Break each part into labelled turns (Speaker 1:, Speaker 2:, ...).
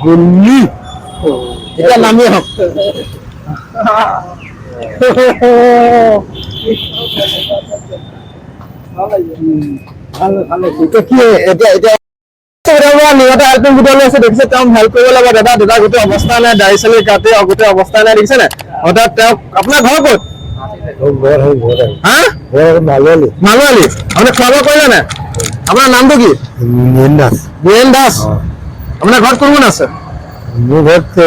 Speaker 1: গুল্লি
Speaker 2: এটা নামই হোক
Speaker 1: ভালো ভালো
Speaker 2: কি এতিয়া এতিয়া নিহত হেল্পিং গোটলৈ আছে দেখিছে তেওঁ হেল্প কৰিব লাগিব দাদা দাদা গোটেই অৱস্থা নাই দাড়ি চালি কাটি গোটেই অৱস্থা নাই দেখিছে নে হঠাৎ তেওঁক আপোনাৰ ঘৰ ক'ত হা
Speaker 1: মালুৱালি
Speaker 2: মালুৱালি আপুনি খোৱা বোৱা কৰিলে নে আপোনাৰ নামটো কি বীৰেন দাস আপোনাৰ ঘৰত কোন কোন আছে
Speaker 1: মোৰ ঘৰত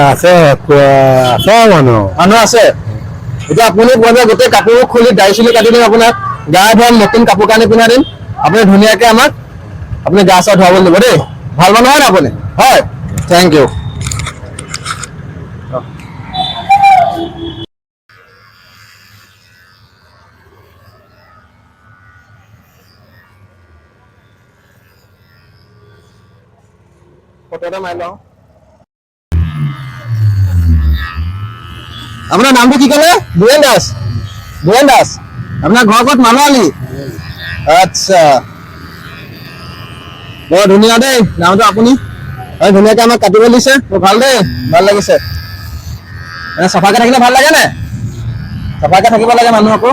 Speaker 1: আছে আছে মানুহ
Speaker 2: আছে এতিয়া আপুনি গোটেই কাপোৰ খুলি দাড়ি চুলি কাটি দিম আপোনাক গা ধুৱাম নতুন কাপোৰ কানি পিন্ধাই দিম আপুনি ধুনীয়াকে আমাক আপুনি গা চা ধুৱাব দিব দেই ভাল মানুহ হয় না আপুনি হয় থেংক ইউ ফটো এটা মাৰি লওঁ আপোনাৰ নামটো কি ক'লে বীৰেন দাস আপোনাৰ ঘৰ ক'ত মালুৱালি আচ্ছা বৰ ধুনীয়া দেই নামটো আপুনি ধুনীয়াকে আমাক কাটিব দিছে বৰ ভাল দেই ভাল লাগিছে চাফাকে থাকিলে ভাল লাগে নে চাফাকে থাকিব লাগে মানুহ আকৌ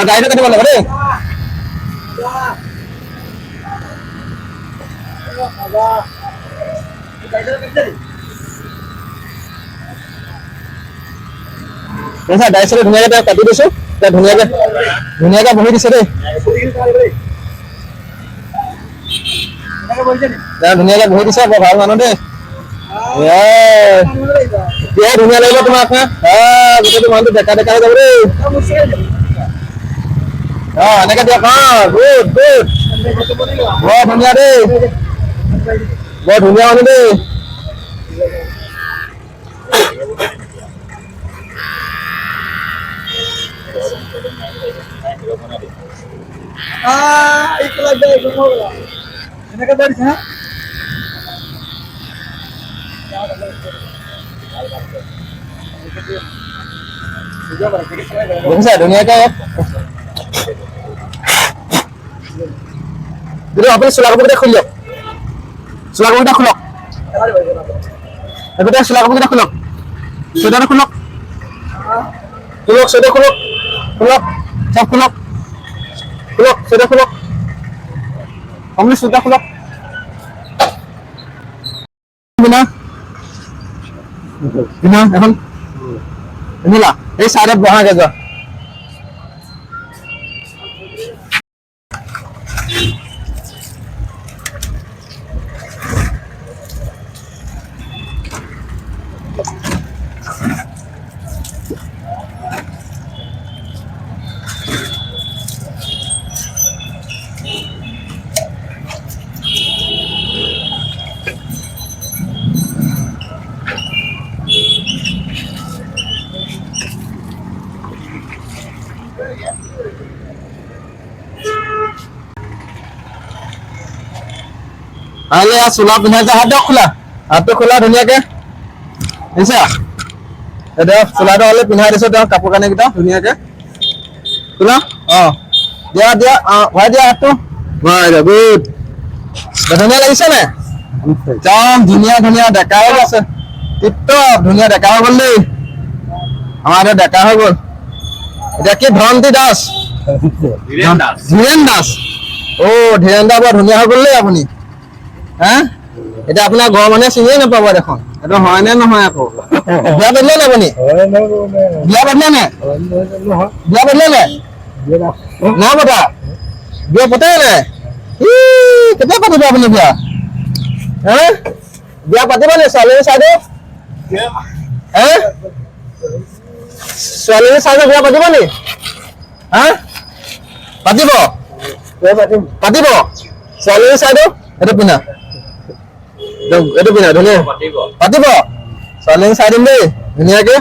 Speaker 2: দাড়িটো কাটিব লাগিব দেই দাড়ি চালি ধুনীয়াকে কাটি দিছো ধুনীয়াকে বহি দিছে দেই ধুনীয়াকে বহি দিছে বৰ ভাল মানুহ দেই ধুনীয়া লাগিব তোমাক গোটেইটো মানুহটো ডেকা ডেকা হৈ যাব দেই এনেকে দিয়ক গুড গুড বৰ ধুনীয়া দেই বৰ ধুনীয়া মানুহ দেই দেখিছে ধুনীয়াকে আপুনি চোলা কাপোৰকেইটা খুলি দিয়ক চোলা কাপোৰকেইটা খোলক গোটেই চোলা কাপোৰকেইটা খোলক চুৱেটাৰটো খোলক চুৱেটাৰ খোলক চব খোলক চুৱেটাৰ খোলক আপুনি চুৱেটাৰ খোলক এখন পিন্ধিলা এই চাইডত বহাগে যোৱা চোলা পিন্ধাইছে হাতটো খোলা ধুনীয়াকে দিছা এতিয়া চোলাটো হ'লে পিন্ধাই দিছো তেওঁ কাপোৰ কানি কেইটা ধুনীয়াকে খোলা দিয়া ভৰাই দিয়া হাতটো গুড ধুনীয়া লাগিছে নে একদম ধুনীয়া ডেকা হৈ আছে টিপটপ ধুনীয়া ডেকা হৈ গ'ল দেই আমাৰ এতিয়া ডেকা হৈ গ'ল এতিয়া কি ধৰন্তী দাস ধীৰেন দাস ধীৰেন দা বৰ ধুনীয়া হৈ গ'ল দেই আপুনি এতিয়া আপোনাৰ ঘৰৰ মানুহে চিনিয়ে নাপাব দেখোন এইটো হয় নে নহয় আকৌ বিয়া পাতিলে নে আপুনি বিয়া পাতিলে নে নাই পতা বিয়া পতাই নাই কেতিয়া পাতিব আপুনি বিয়া বিয়া পাতিব নে ছোৱালীজনী চাইডে ছোৱালীজনী চাইডে বিয়া পাতিব নি পাতিব ছোৱালীজনী চাইডে এইটো পিন্ধা এইটো পিন্ধা ধুনীয়া পাতিব ছোৱালী চাই দিম দেই ধুনীয়াকে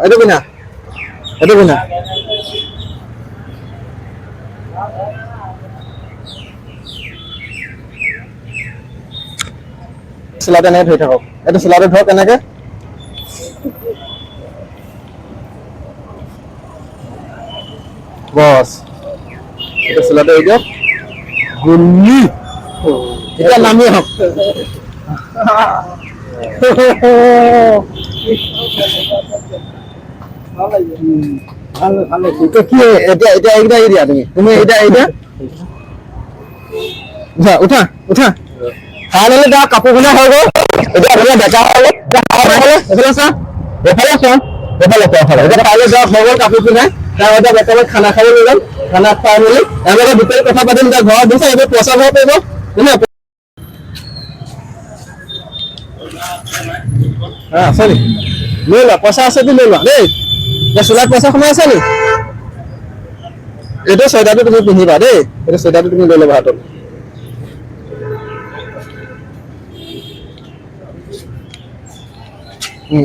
Speaker 2: এইটো পিন্ধা চোলাটো এনেকে ধৰি থাকক এইটো চোলাটো ধৰক এনেকে বস এইটো চোলাটো এৰি দিয়ক গুলি এতিয়া নামি আহক কি এতিয়া এইকেইটা এৰি দিয়া তুমি এইকেইটা এৰি দিয়া উঠা খাই ললে তাৰ কাপোৰখনে হৈ গ'ল এতিয়া ডেকা হৈ গ'ল এইফালে চোৱা এতিয়া কাইলৈ যাওক হৈ গ'ল কাপোৰ পিন্ধাই তাৰ এতিয়া বৰ্তমান খানা খাব লৈ যাম খানা খুৱাই মেলি এওঁলোকে দুটাই কথা পাতিম তাৰ ঘৰত দিছে এইবোৰ পইচা ঘৰ পাৰিব আছে নি লৈ লোৱা পইচা আছে দি লৈ লোৱা দেই চোলাত পইচা সোমাই আছে নি এইটো চুৱেটাৰটো তুমি পিন্ধিবা দেই এইটো চুৱেটাৰটো তুমি লৈ ল'বা হাতত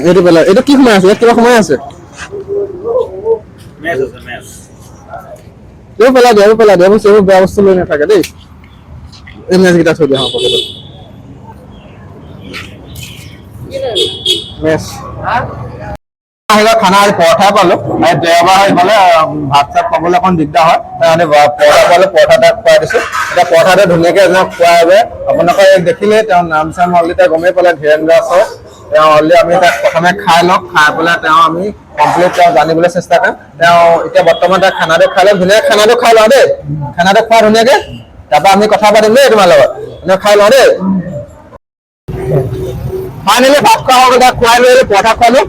Speaker 2: এইটো পেলা এইটো কি সোমাই আছে ইয়াত কিবা সোমাই আছে এইবোৰ পেলাই দিয়া এইবোৰ বেয়া বস্তু লৈ নাথাকে দেই এই মেচকেইটা থৈ দিয়া পকেটত মেচ খানা পৰঠা পালো দেওবাৰ হ'লে ভাত চাত পাবলৈ অকণ দিগদাৰ হয় তাৰমানে পৰঠা পালো পৰঠা এটা খুৱাই দিছো এতিয়া পৰঠাটো ধুনীয়াকে খুৱাই হবে আপোনালোকে দেখিলে তেওঁৰ নাম চাম অলৰেডি তেওঁ গমেই পালে ধীৰেন্দ্ৰ আছে তেওঁ অলৰেডি আমি তাক প্ৰথমে খাই লওক খাই পেলাই তেওঁ আমি কমপ্লিট তেওঁ জানিবলৈ চেষ্টা কৰিম তেওঁ এতিয়া বৰ্তমান তাক খানাটো খাই লওক ধুনীয়াকে খানাটো খাই লওঁ দেই খানাটো খোৱা ধুনীয়াকে তাৰপৰা আমি কথা পাতিম দেই তোমাৰ লগত খাই লওঁ দেই ফাইনেলি ভাত খোৱা হ'ব তাক খুৱাই লৈ পৰঠা খুৱালো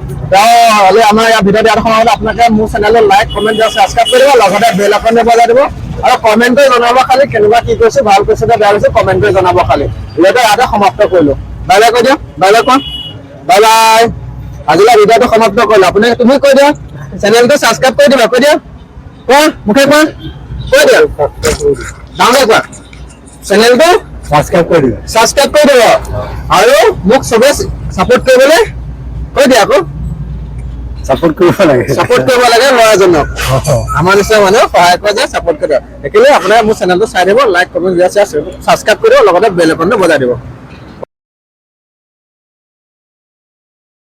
Speaker 2: আমাৰ ইয়াৰ ভিডিঅ' দিয়াৰ সময়ত আপোনালোকে মোৰ চেনেলত লাইক কমেণ্ট ছাবস্ক্ৰাইব কৰিব লগতে বেল আইকনটো বজাই দিব আৰু কমেণ্ট কৰি জনাব খালি কেনেকুৱা কি কৈছে ভাল কৈছে নে বেয়া কৈছে কমেণ্ট কৰি জনাব খালি ভিডিঅ'টো ইয়াতে সমাপ্ত কৰিলো বাই বাই কৈ দিয়ক বাই বাই কোৱা বাই বাই আজিলৈ ভিডিঅ'টো সমাপ্ত কৰিলো আপুনি তুমি কৈ দিয়া চেনেলটো ছাবস্ক্ৰাইব কৰি দিবা কৈ দিয়া কোৱা মুখে কোৱা কৈ দিয়া ডাঙৰকৈ কোৱা চেনেলটো ছাবস্ক্ৰাইব কৰি দিব আৰু মোক চবে ছাপোৰ্ট কৰিবলৈ কৈ দিয়া আকৌ
Speaker 1: ছাপোৰ্ট কৰিব লাগে
Speaker 2: ল'ৰাজনক আমাৰ নিচিনা মানুহ সহায় কৰা যায় ছাপোৰ্ট কৰি দিয়ে সেইকাৰণে আপোনাৰ মোৰ চেনেলটো চাই দিব লাইক কমেণ্ট দিয়া ছাবস্ক্ৰাইব কৰিব লগতে বেল আইকনটো বজাই দিব